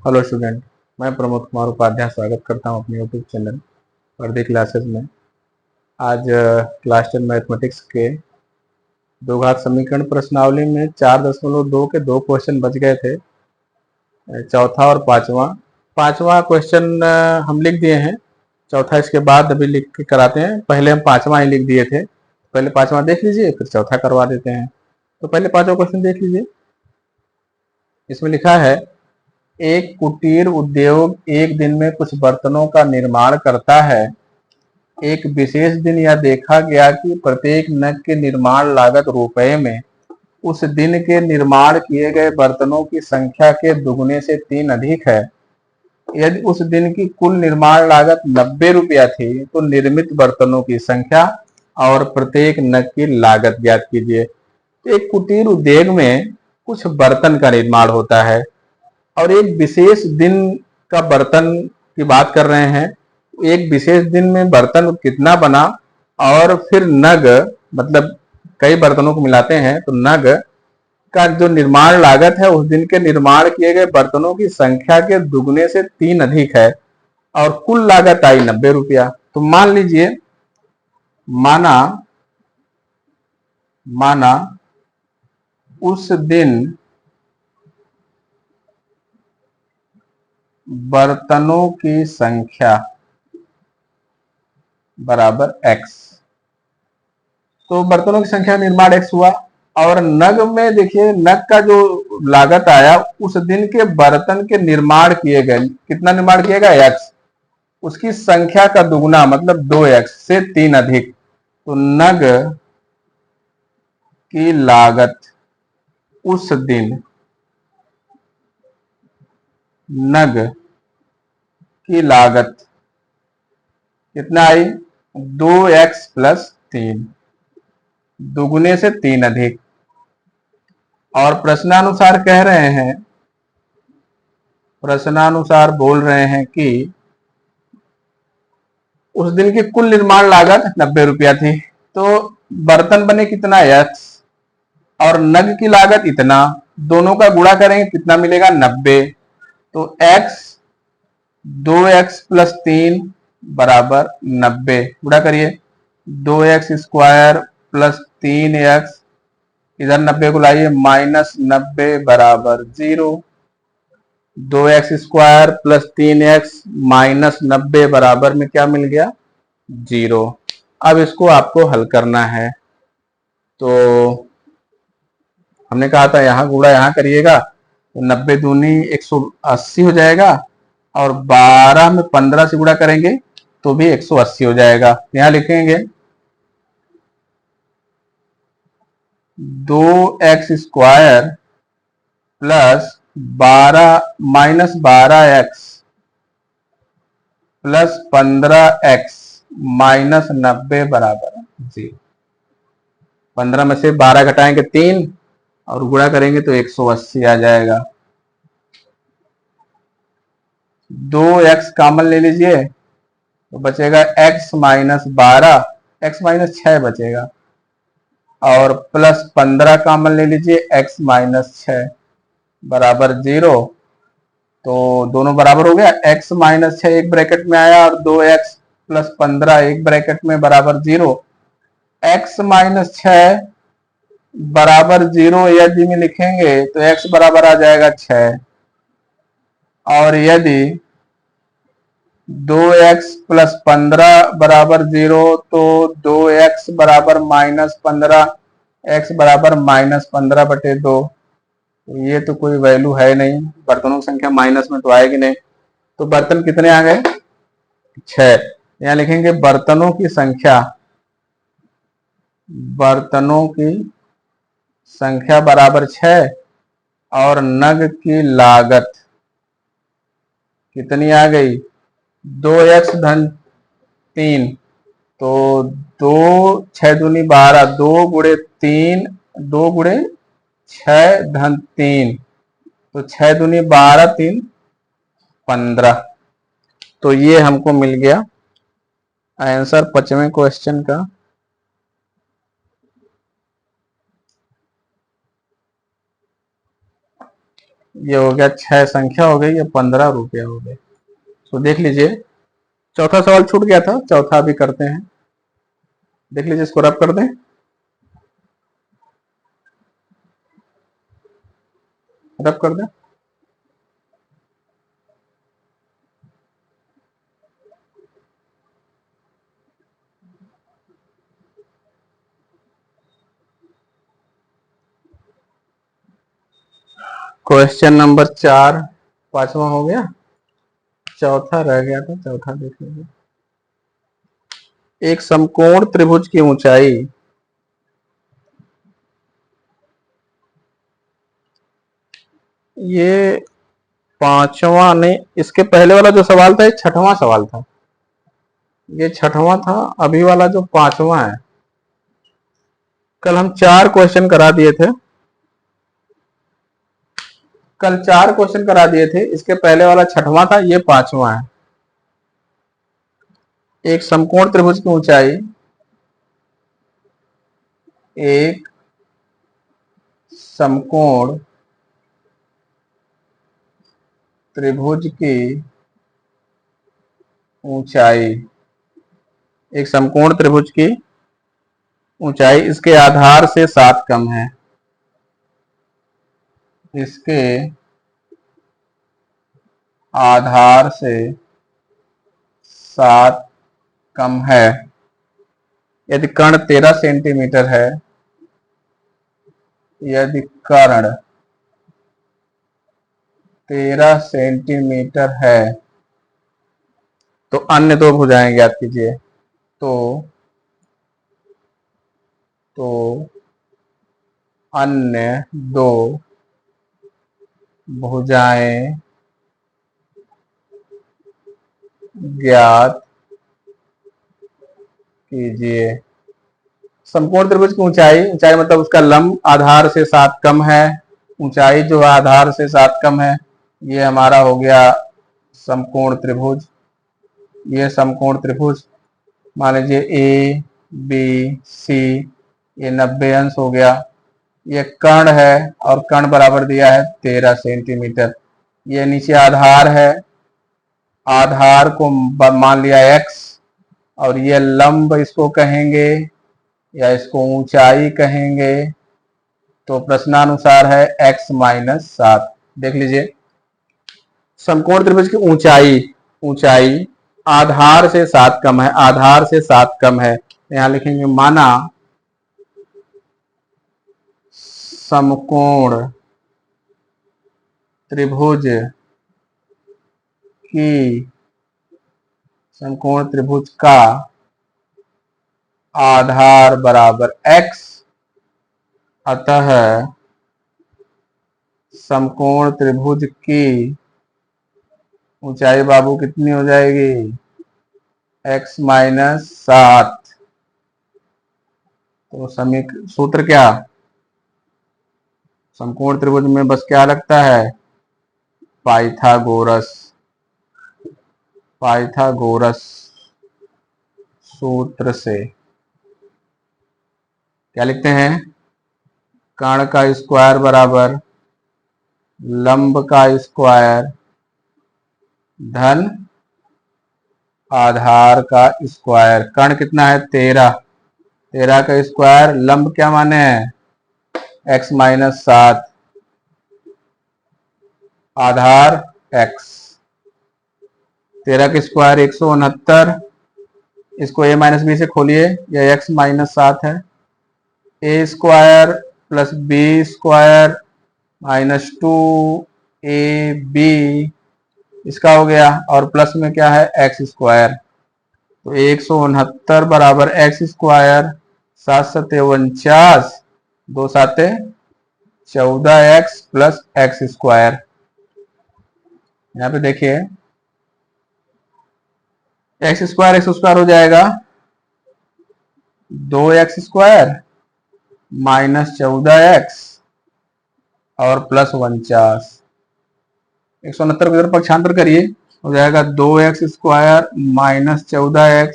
Hello student, मैं प्रमोद कुमार उपाध्याय स्वागत करता हूं अपने यूट्यूब चैनल वर्दी क्लासेस में। आज क्लास 10 मैथमेटिक्स के दो घात समीकरण प्रश्नावली में 4.2 के दो क्वेश्चन बच गए थे, चौथा और पांचवा। पांचवा क्वेश्चन हम लिख दिए हैं, चौथा इसके बाद अभी लिख के कराते हैं। पहले हम पांचवा ही लिख दिए थे, पहले पांचवा देख लीजिए फिर चौथा करवा देते हैं। तो पहले पांचवा क्वेश्चन देख लीजिए। इसमें लिखा है, एक कुटीर उद्योग एक दिन में कुछ बर्तनों का निर्माण करता है। एक विशेष दिन यह देखा गया कि प्रत्येक नग की निर्माण लागत रुपए में उस दिन के निर्माण किए गए बर्तनों की संख्या के दुगने से 3 अधिक है। यदि उस दिन की कुल निर्माण लागत 90 रुपया थी तो निर्मित बर्तनों की संख्या और प्रत्येक नग की लागत ज्ञात कीजिए। एक कुटीर उद्योग में कुछ बर्तन का निर्माण होता है और एक विशेष दिन का बर्तन की बात कर रहे हैं। एक विशेष दिन में बर्तन कितना बना और फिर नग, मतलब कई बर्तनों को मिलाते हैं तो नग का जो निर्माण लागत है उस दिन के निर्माण किए गए बर्तनों की संख्या के दुगने से 3 अधिक है और कुल लागत आई 90 रुपया। तो मान लीजिए, माना माना उस दिन बर्तनों की संख्या बराबर x। तो बर्तनों की संख्या निर्माण x हुआ और नग में देखिए, नग का जो लागत आया उस दिन के बर्तन के निर्माण किए गए, कितना निर्माण किया गया x, उसकी संख्या का दुगना मतलब 2x से 3 अधिक। तो नग की लागत उस दिन, नग की लागत कितना आई, 2x प्लस 3, दुगने से 3 अधिक। और प्रश्नानुसार कह रहे हैं, प्रश्नानुसार बोल रहे हैं कि उस दिन की कुल निर्माण लागत 90 रुपया थी। तो बर्तन बने कितना, x, और नग की लागत इतना, दोनों का गुणा करेंगे कितना मिलेगा, 90। तो x 2x प्लस 3 बराबर 90, गुणा करिए, 2x स्क्वायर प्लस 3x, इधर 90 को लाइए, माइनस 90 बराबर 0। 2x square plus 3x minus 90 बराबर में क्या मिल गया, 0। अब इसको आपको हल करना है। तो हमने कहा था यहाँ गुणा यहाँ करिएगा तो 90 दूनी 180 हो जाएगा और 12 में 15 से गुणा करेंगे तो भी 180 हो जाएगा। यहाँ लिखेंगे 2x square plus 12 minus 12x plus 15x minus 90 बराबर 0। 15 में से 12 घटाएंगे 3 और गुणा करेंगे तो 180 आ जाएगा। 2x कॉमन ले लीजिए तो बचेगा x माइनस 12, x माइनस 6 बचेगा, और प्लस 15 कॉमन ले लीजिए, x माइनस 6 बराबर 0। तो दोनों बराबर हो गया, x माइनस 6 एक ब्रैकेट में आया और 2x प्लस 15 एक ब्रैकेट में बराबर 0। x माइनस 6 बराबर 0 यदि में लिखेंगे तो x बराबर आ जाएगा 6, और यदि 2x प्लस 15 बराबर 0 तो 2x बराबर माइनस 15, x बराबर माइनस 15 बटे 2। तो ये तो कोई वैल्यू है नहीं, बर्तनों की संख्या माइनस में तो आएगी नहीं। तो बर्तन कितने आ गए, 6। यहाँ लिखेंगे बर्तनों की संख्या, बर्तनों की संख्या बराबर 6 और नग की लागत कितनी आ गई, 2x धन 3। तो 2 6 दूनी 12, 2 गुणे 3, 2 गुणे 6 धन 3, तो 6 दूनी 12, 3 15। तो ये हमको मिल गया आंसर 5वें क्वेश्चन का। ये हो गया 6 संख्या हो गई, ये 15 रुपया हो गए। तो देख लीजिए चौथा सवाल छूट गया था, चौथा भी करते हैं। देख लीजिए, इसको रब कर दें, रब कर दें। क्वेश्चन नंबर 4 5वां हो गया, चौथा रह गया था, चौथा देख लीजिए। एक समकोण त्रिभुज की ऊंचाई ये 5वां नहीं, इसके पहले वाला जो सवाल था ये 6वां सवाल था, ये 6वां था। अभी वाला जो 5वां है, कल हम 4 क्वेश्चन करा दिए थे, कल 4 क्वेश्चन करा दिए थे। इसके पहले वाला 6वां था, ये 5वां है। एक समकोण त्रिभुज की ऊंचाई एक समकोण त्रिभुज की ऊंचाई, एक समकोण त्रिभुज की ऊंचाई इसके आधार से 7 कम है, इसके आधार से 7 कम है। यदि कर्ण 13 सेंटीमीटर है, यदि कर्ण 13 सेंटीमीटर है तो अन्य दो भुजाएं ज्ञात कीजिए। तो अन्य दो भुजाएं ज्ञात कीजिए। समकोण त्रिभुज की ऊंचाई, ऊंचाई मतलब उसका लंब आधार से 7 कम है, ऊंचाई जो आधार से 7 कम है, ये हमारा हो गया समकोण त्रिभुज। ये समकोण त्रिभुज मान लीजिए ए बी सी, ये 90 अंश हो गया। ये कर्ण है और कर्ण बराबर दिया है 13 सेंटीमीटर। ये नीचे आधार है, आधार को मान लिया x, और ये लंब इसको कहेंगे या इसको ऊंचाई कहेंगे। तो प्रश्नानुसार है x माइनस 7। देख लीजिए, समकोण त्रिभुज की ऊंचाई, ऊंचाई आधार से 7 कम है, आधार से 7 कम है। यहां लिखेंगे माना समकोण त्रिभुज की, समकोण त्रिभुज का आधार बराबर x, अतः समकोण त्रिभुज की ऊंचाई बाबू कितनी हो जाएगी, x माइनस 7। तो सूत्र क्या, समकोण त्रिभुज में बस क्या लगता है, पाइथागोरस, पाइथागोरस सूत्र से। क्या लिखते हैं, कर्ण का स्क्वायर बराबर लंब का स्क्वायर धन आधार का स्क्वायर। कर्ण कितना है 13, 13 का स्क्वायर, लंब क्या माने हैं x माइनस 7, आधार x। 13 का स्क्वायर 169, इसको a माइनस बी से खोलिए, यह x माइनस 7 है। A square plus B square minus 2ab इसका हो गया, और प्लस में क्या है एक्स स्क्वायर। तो 169 बराबर एक्स स्क्वायर, 7 सते 49, 2 साते 14x प्लस एक्स स्क्वायर। यहाँ पे देखिए एक्स स्क्वायर हो जाएगा 2x स्क्वायर माइनस 14x और प्लस 49। 169 को इधर पक्षांतर करिए, हो जाएगा 2x square minus 14x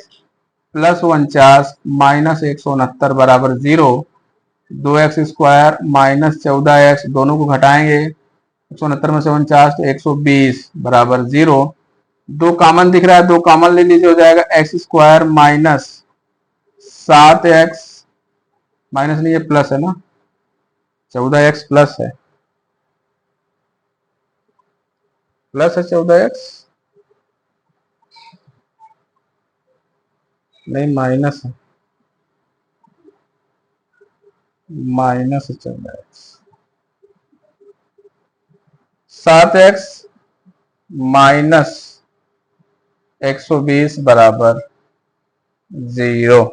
plus 49 minus 169 बराबर 0। 2x स्क्वायर माइनस 14x दोनों को घटाएंगे, 169 में से 49 तो 120 बराबर 0। दो कॉमन दिख रहा है, दो कॉमन ले लीजिए, हो जाएगा x square minus 7x, minus नहीं है प्लस है ना, 14x प्लस है, प्लस है 14x, नहीं माइनस है, माइनस है 14x। 7x माइनस 120 बराबर 0।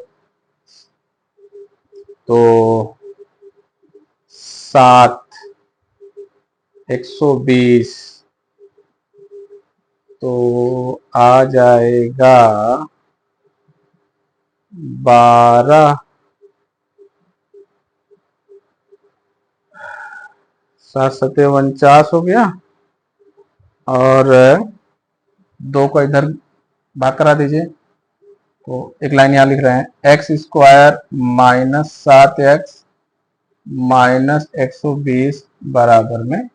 तो 7 120 तो आ जाएगा 12, 7 सत्ते 49 हो गया, और 2 को इधर भाग करा दीजिए, तो एक लाइन यहाँ लिख रहे हैं x square minus 7x minus 120 बराबर में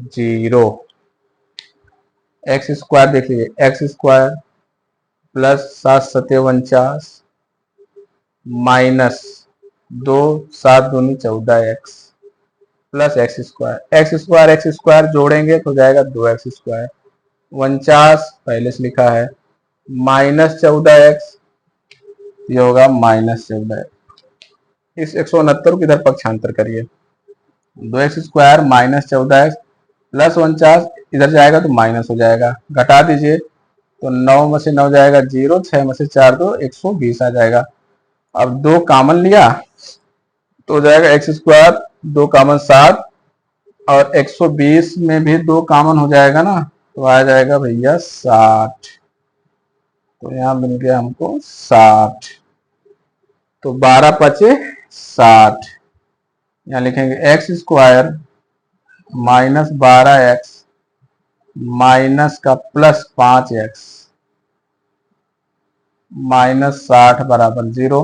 0। एक्स स्क्वायर देख लीजिए, एक्स स्क्वायर प्लस 7 सत्ते 49 माइनस 2 7 दूनी 14x प्लस एक्स स्क्वायर जोड़ेंगे तो जाएगा 2x स्क्वायर, 49 पहले से लिखा है माइनस 14x, ये होगा माइनस 14x। इस 169 को इधर पक्षांतर करिए, 2x square minus 14x plus 49 इधर जाएगा तो माइनस हो जाएगा, घटा दीजिए तो 9 में से 9 जाएगा 0, 6 में से 4 तो 120 आ जाएगा। अब 2 कॉमन लिया तो हो जाएगा एक्स स्क्वायर, 2 कॉमन 7, और 120 में भी 2 कॉमन हो जाएगा ना, तो आ जाएगा भैया 60। तो यहाँ मिल गया हमको 60, तो 12 पचे 60, यहाँ लिखेंगे x square minus 12x minus का प्लस 5x माइनस 60 बराबर 0।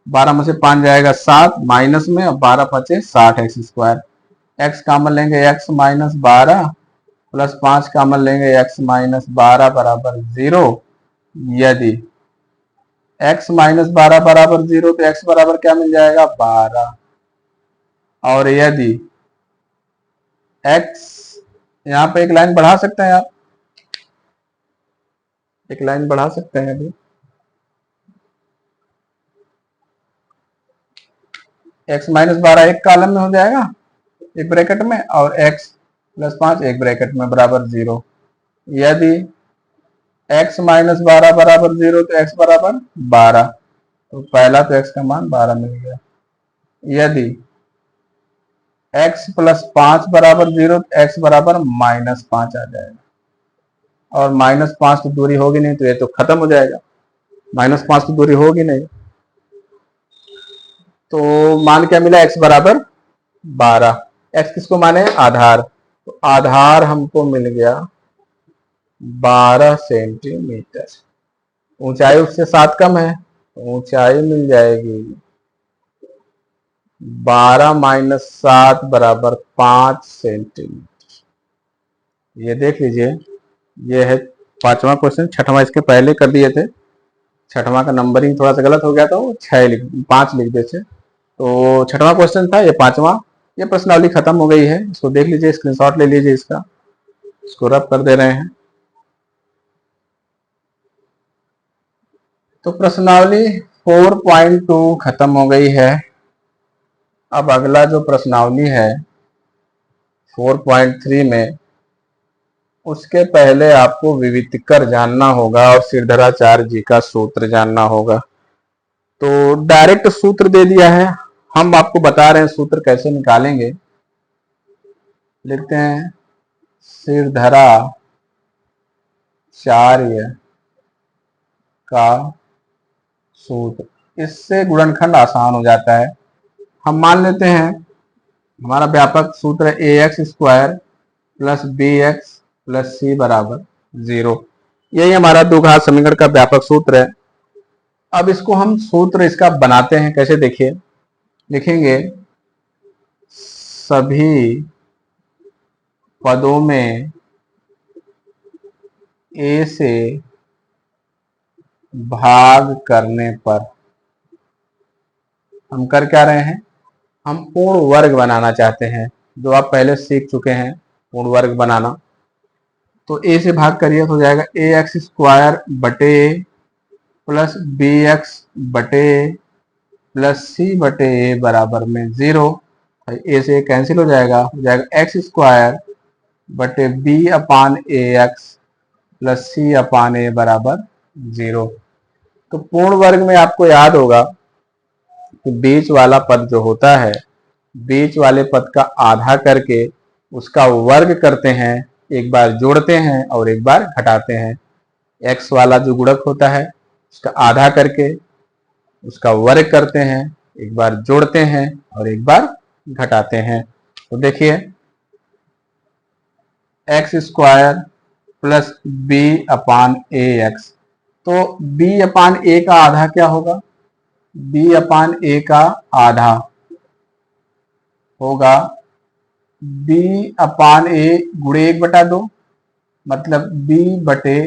12 में से 5 जाएगा 7 माइनस में, और 12 पचे 60 एक्स स्क्वायर, एक्स कॉमन लेंगे x माइनस 12 प्लस 5 कॉमन लेंगे x माइनस 12 बराबर 0। यदि x माइनस 12 बराबर 0 तो x बराबर क्या मिल जाएगा 12, और यदि x, यहाँ पे एक लाइन बढ़ा सकते हैं आप, एक लाइन बढ़ा सकते हैं अभी, x माइनस 12 एक कॉलम में हो जाएगा एक ब्रैकेट में, और x प्लस 5 एक ब्रैकेट में बराबर 0। यदि x माइनस 12 बराबर 0 तो x बराबर 12, तो पहला तो x का मान 12 मिल गया। यदि x प्लस 5 बराबर 0 तो x बराबर माइनस 5 आ जाएगा, और माइनस 5 तो दूरी होगी नहीं, तो ये तो खत्म हो जाएगा, माइनस 5 तो दूरी होगी नहीं, तो मान क्या मिला x बराबर 12। x किसको माने आधार, तो आधार हमको मिल गया 12 सेंटीमीटर। ऊंचाई उससे 7 कम है, तो ऊंचाई मिल जाएगी 12 माइनस 7 बराबर 5 सेंटीमीटर। ये देख लीजिए, ये है 5वां क्वेश्चन। 6वां इसके पहले कर दिए थे, 6वां का नंबरिंग थोड़ा सा गलत हो गया था, वो 5 लिख देते। तो 6वां क्वेश्चन था, ये 5वां। ये प्रश्नावली खत्म हो गई है, इसको देख लीजिए, स्क्रीनशॉट ले लीजिए इसका, इसको रब कर दे रहे हैं। तो प्रश्नावली 4.2 खत्म हो गई है। अब अगला जो प्रश्नावली है 4.3 में, उसके पहले आपको विवितकर जानना होगा और श्रीधराचार्य जी का सूत्र जानना होगा। तो डायरेक्ट सूत्र दे दिया है, हम आपको बता रहे हैं सूत्र कैसे निकालेंगे। लिखते हैं श्रीधराचार्य का सूत्र, इससे गुणनखंड आसान हो जाता है। हम मान लेते हैं हमारा व्यापक सूत्र है ax square plus bx plus c बराबर 0। यही हमारा द्विघात समीकरण का व्यापक सूत्र है। अब इसको हम सूत्र इसका बनाते हैं, कैसे देखिए, लिखेंगे सभी पदों में a से भाग करने पर हम कर क्या रहे हैं, हम पूर्ण वर्ग बनाना चाहते हैं, जो आप पहले सीख चुके हैं पूर्ण वर्ग बनाना। तो a से भाग करिए तो हो जाएगा ax² बटे प्लस bx बटे प्लस c बटे a बराबर में 0। a से कैंसिल हो जाएगा x² बटे b upon ax plus c upon a बराबर 0। तो पूर्ण वर्ग में आपको याद होगा कि बीच वाला पद जो होता है, बीच वाले पद का आधा करके उसका वर्ग करते हैं, एक बार जोड़ते हैं और एक बार घटाते हैं। x वाला जो गुणक होता है उसका आधा करके उसका वर्ग करते हैं, एक बार जोड़ते हैं और एक बार घटाते हैं। तो देखिए x² प्लस b अपान ax, तो b अपान a का आधा क्या होगा, b अपान a का आधा होगा b अपान a गुणे 1/2, मतलब b बटे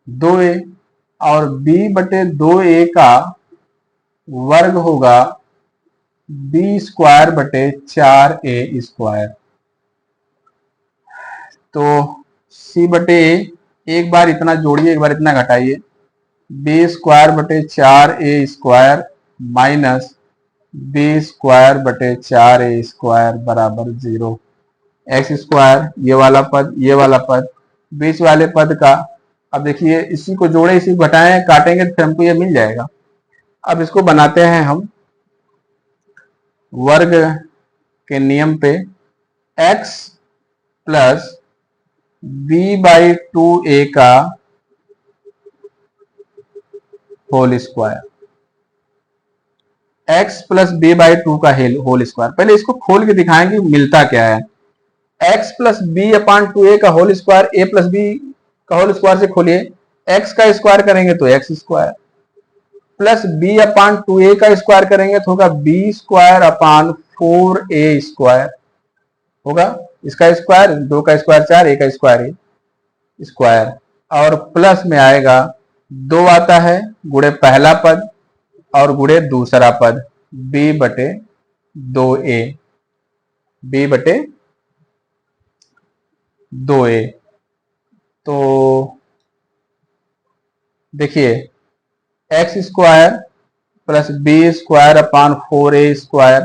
2a, और b बटे 2a का वर्ग होगा b² बटे 4a²। तो c बटे एक बार इतना जोड़िए, एक बार इतना घटाइए, b² बटे 4a² माइनस b² बटे 4a² बराबर 0। x² ये वाला पद, ये वाला पद, बीच वाले पद का, अब देखिए इसी को जोड़े इसी को घटाएं काटेंगे तो फिर हमको ये मिल जाएगा। अब इसको बनाते हैं हम वर्ग के नियम पे, x प्लस b/2a का whole square, x plus b/2 का होल स्क्वायर। पहले इसको खोल के दिखाएंगे मिलता क्या है। x plus b upon 2a का whole square, a plus b का होल स्क्वायर से खोलिए, x का स्क्वायर करेंगे तो x² plus b upon 2a का स्क्वायर करेंगे तो होगा b² अपान 4a² होगा। इसका स्क्वायर, 2 का स्क्वायर 4, a का स्क्वायर, और प्लस में आएगा 2 आता है गुणे पहला पद और गुणे दूसरा पद b बटे 2a, b बटे 2a। तो देखिए x² प्लस b² अपान 4a²,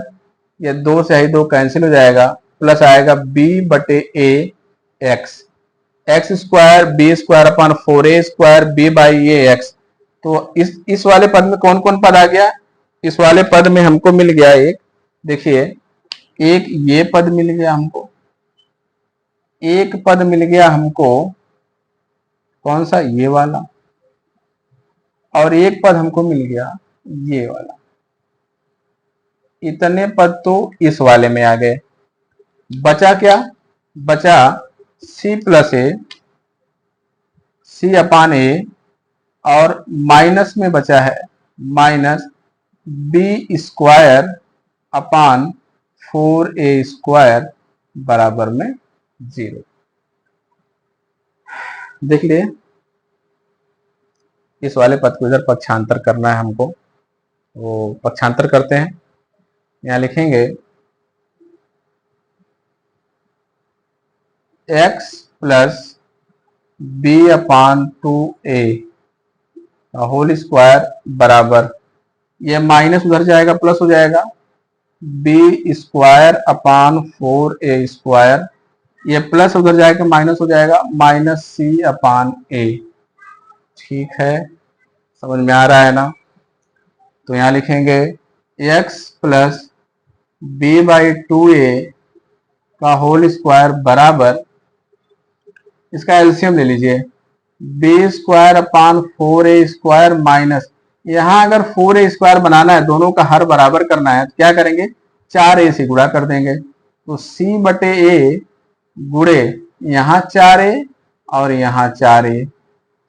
ये 2 से ही 2 कैंसिल हो जाएगा, प्लस आएगा b बटे a x² b² upon 4a² b/ax। तो इस वाले पद में कौन कौन पद आ गया, इस वाले पद में हमको मिल गया एक, देखिए एक ये पद मिल गया हमको, एक पद मिल गया हमको कौन सा, ये वाला, और एक पद हमको मिल गया ये वाला। इतने पद तो इस वाले में आ गए। बचा क्या, बचा c plus a, c upon a, और माइनस में बचा है माइनस b² अपान 4a² बराबर में 0। देख लिए इस वाले पद को इधर पक्षांतर करना है हमको, वो पक्षांतर करते हैं। यहां लिखेंगे x plus b upon 2a whole square बराबर, ये माइनस उधर जाएगा प्लस हो जाएगा b² अपान 4a², ये प्लस उधर जाएगा माइनस हो जाएगा माइनस c अपान a। ठीक है, समझ में आ रहा है ना। तो यहां लिखेंगे x प्लस b/2a का होल स्क्वायर बराबर, इसका एलसीएम ले लीजिए, b² अपान 4a² माइनस, यहां अगर 4a² बनाना है, दोनों का हर बराबर करना है तो क्या करेंगे, 4a से गुणा कर देंगे, तो c बटे a गुणे यहां 4a और यहां 4a,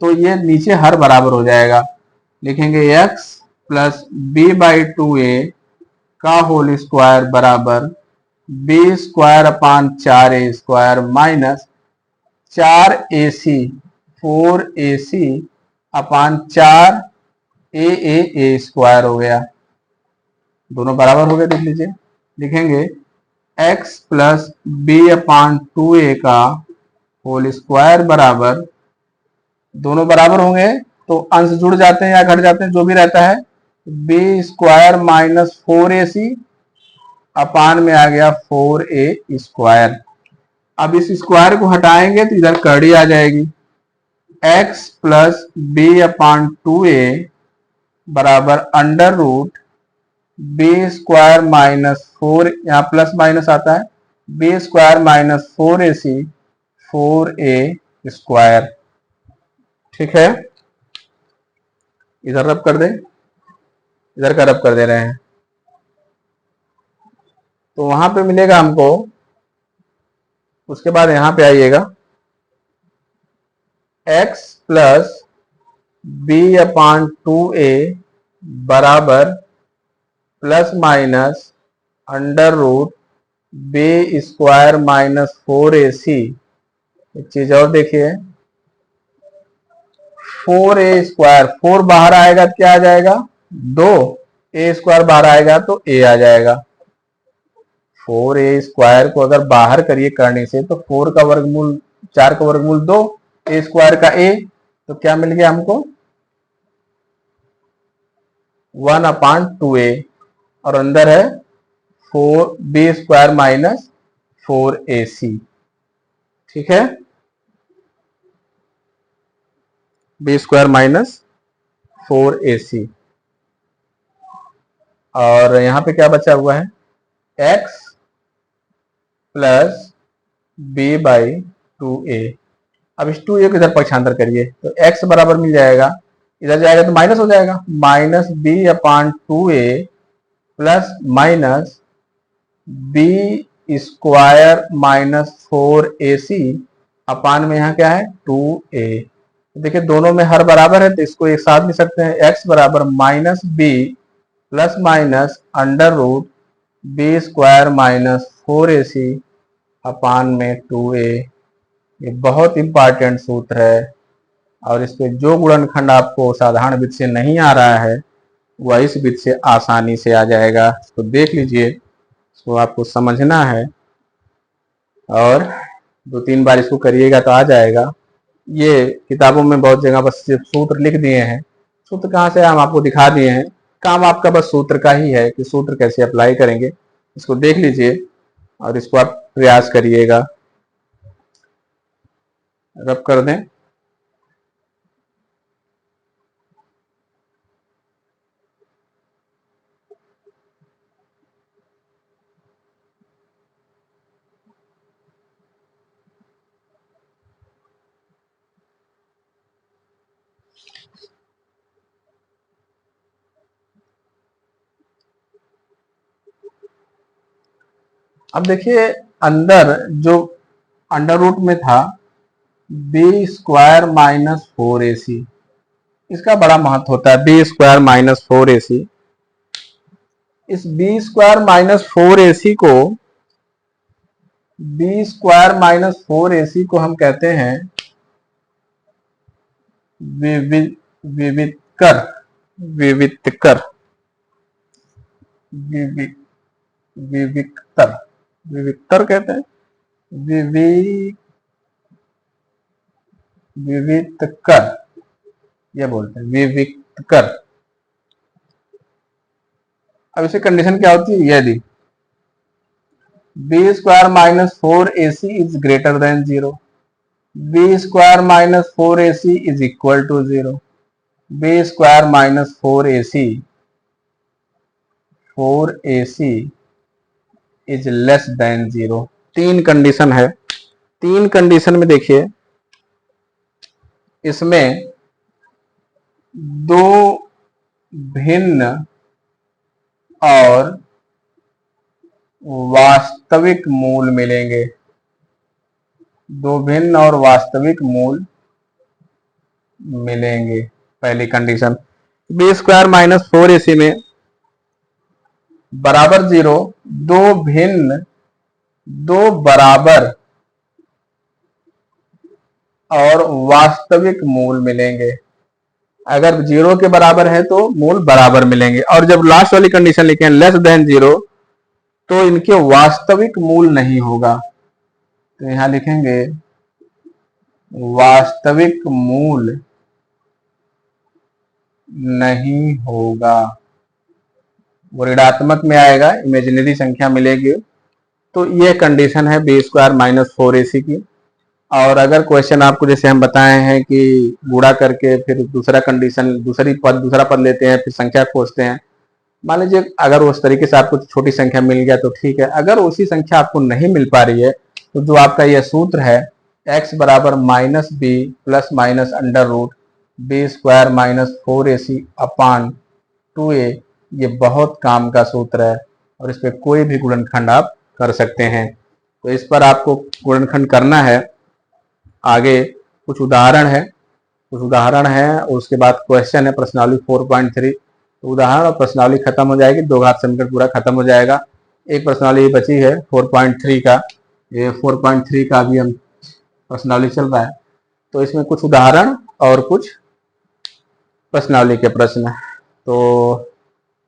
तो ये नीचे हर बराबर हो जाएगा। लिखेंगे x प्लस b/2a का होल स्क्वायर बराबर B square upon 4a² minus 4ac 4ac upon 4a हो गया। दोनों बराबर हो गए, देख लीजिए। लिखेंगे x plus B upon 2a का होल स्क्वायर बराबर, दोनों बराबर होंगे तो अंश जुड़ जाते हैं या घट जाते हैं, जो भी रहता है। B square minus 4ac upon में आ गया 4a²। अब इस स्क्वायर को हटाएंगे तो इधर कड़ी आ जाएगी। x plus B upon 2a बराबर under root B square minus 4, यहाँ प्लस माइनस आता है, B square minus 4ac 4a²। ठीक है, इधर रब कर दे, इधर का रब कर दे रहे हैं तो वहां पे मिलेगा हमको। उसके बाद यहां पे आइएगा, x plus B upon 2a बराबर plus minus under root B square minus 4ac। एक चीज और देखिए, 4a², 4 बाहर आएगा तो क्या आ जाएगा 2, a² बाहर आएगा तो a आ जाएगा। 4a² को अगर बाहर करिए करने से तो 4 का वर्गमूल 4 का वर्गमूल 2, a² का a, तो क्या मिल गया हमको 1/2a, और अंदर है 4b² माइनस 4ac। ठीक है, b² माइनस 4ac। और यहां पे क्या बचा हुआ है, x plus B by 2a। अब इस 2a को इधर पक्षांतर करिए तो x बराबर मिल जाएगा, इधर जाएगा तो माइनस हो जाएगा, minus B upon 2a plus minus B square minus 4ac upon में यहाँ क्या है 2a। देखिए दोनों में हर बराबर है तो इसको एक साथ लिख सकते हैं, x बराबर minus B plus minus under root B square minus 4ac upon में 2a। ये बहुत इंपॉर्टेंट सूत्र है, और इस पे जो गुणनखंड आपको साधारण विधि से नहीं आ रहा है वह इस विधि से आसानी से आ जाएगा। इसको देख लीजिए, इसको आपको समझना है और 2-3 बार इसको करिएगा तो आ जाएगा। ये किताबों में बहुत जगह बस सिर्फ सूत्र लिख दिए हैं, सूत्र कहाँ से हम आपको दिखा दिए हैं। काम आपका बस सूत्र का ही है कि सूत्र कैसे अप्लाई करेंगे। इसको देख लीजिए और इसको आप प्रयास करिएगा। रब कर दें, अब देखिए अंदर जो अंडर रूट में था बी स्क्वायर माइनस 4ac, इसका बड़ा महत्व होता है, बी स्क्वायर माइनस 4ac। इस बी स्क्वायर माइनस 4ac को, बी स्क्वायर माइनस 4ac को हम कहते हैं विवितकर, विवितकर, विविक्तर, विविक्तर कहते हैं, विवितकर, यह बोलते हैं विविक्तर। अब इसे कंडीशन क्या होती है, यदि B square minus 4ac is greater than 0, B square minus 4ac is equal to 0, B square minus 4ac is less than 0। 3 condition है। 3 कंडीशन में देखिए, इसमें 2 भिन्न और वास्तविक मूल मिलेंगे, 2 भिन्न और वास्तविक मूल मिलेंगे। पहली condition, B square minus 4ac में बराबर 0 2 भिन्न दो बराबर और वास्तविक मूल मिलेंगे। अगर 0 के बराबर है तो मूल बराबर मिलेंगे, और जब लास्ट वाली कंडीशन लिखे लेस देन 0 तो इनके वास्तविक मूल नहीं होगा। तो यहां लिखेंगे वास्तविक मूल नहीं होगा, वो ऋणात्मक में आएगा, इमेजिनरी संख्या मिलेगी। तो ये कंडीशन है बी स्क्वायर माइनस 4ac की। और अगर क्वेश्चन आपको जैसे हम बताए हैं कि गुणा करके फिर दूसरा कंडीशन दूसरा पद लेते हैं, फिर संख्या खोजते हैं, मान लीजिए अगर उस तरीके से आपको छोटी संख्या मिल गया तो ठीक है। अगर उसी संख्या आपको नहीं मिल पा रही है तो जो आपका यह सूत्र है x बराबर minus B plus minus under root B square minus 4ac upon 2a, ये बहुत काम का सूत्र है और इस पर कोई भी गुणनखंड आप कर सकते हैं। तो इस पर आपको गुणनखंड करना है। आगे कुछ उदाहरण है और उसके बाद क्वेश्चन है प्रश्नावली 4.3। तो उदाहरण और प्रश्नावली खत्म हो जाएगी, दो घात समीकरण पूरा खत्म हो जाएगा। एक प्रश्नावली बची है 4.3 का, ये 4.3 का भी हम प्रश्नावली चल रहा है। तो इसमें कुछ उदाहरण और कुछ प्रश्नावली के प्रश्न, तो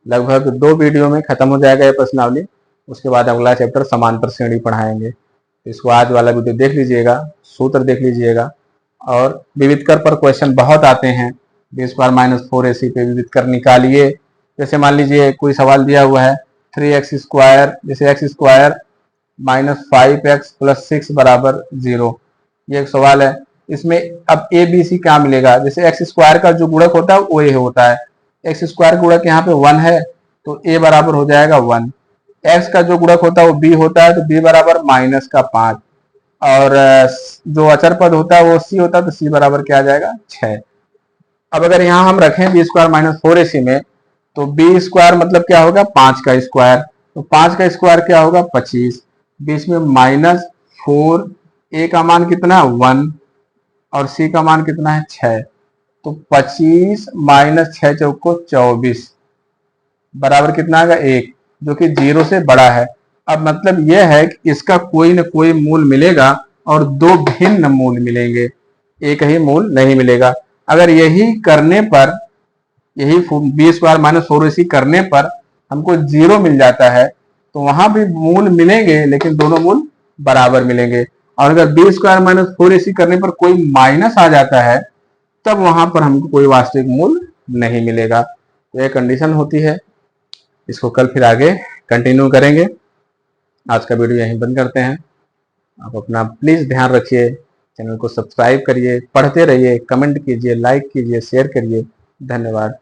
लगभग 2 वीडियो में खत्म हो जाएगा ये प्रश्नावली। उसके बाद अगला चैप्टर समांतर श्रेणी पढ़ाएंगे। इसको आज वाला वीडियो देख लीजिएगा, सूत्र देख लीजिएगा। और विविध कर पर क्वेश्चन बहुत आते हैं, बी स्क्वायर माइनस 4ac पे विविध कर निकालिए। जैसे मान लीजिए कोई सवाल दिया हुआ है 3x स्क्वायर, जैसे x square minus 5x plus 6 बराबर 0, ये एक सवाल है। इसमें अब ए बी सी क्या मिलेगा, जैसे एक्स स्क्वायर का जो गुणक होता है वो ए होता है, एक्स स्क्वायर गुणक यहाँ पे 1 है तो ए बराबर हो जाएगा 1। एक्स का जो गुणक होता है वो बी होता है तो बी बराबर माइनस का 5, और जो अचर पद होता है वो सी होता है तो सी बराबर क्या आ जाएगा 6। अब अगर यहाँ हम रखें बी स्क्वायर माइनस 4ac में, तो बी स्क्वायर मतलब क्या होगा 5 का स्क्वायर, तो 5 का स्क्वायर क्या होगा 25, बीच में माइनस 4, ए का मान कितना 1 और सी का मान कितना है 6, तो 25 माइनस 6 चौको 24 बराबर कितना आएगा 1, जो कि 0 से बड़ा है। अब मतलब यह है कि इसका कोई न कोई मूल मिलेगा और दो भिन्न मूल मिलेंगे, एक ही मूल नहीं मिलेगा। अगर यही करने पर, यही बी स्क्वायर माइनस 4ac करने पर हमको 0 मिल जाता है तो वहां भी मूल मिलेंगे लेकिन दोनों मूल बराबर मिलेंगे। और अगर बी स्क्वायर माइनस 4ac करने पर कोई माइनस आ जाता है तब वहां पर हमको कोई वास्तविक मूल नहीं मिलेगा। तो यह कंडीशन होती है। इसको कल फिर आगे कंटिन्यू करेंगे। आज का वीडियो यहीं बंद करते हैं। आप अपना प्लीज ध्यान रखिए, चैनल को सब्सक्राइब करिए, पढ़ते रहिए, कमेंट कीजिए, लाइक कीजिए, शेयर करिए। धन्यवाद।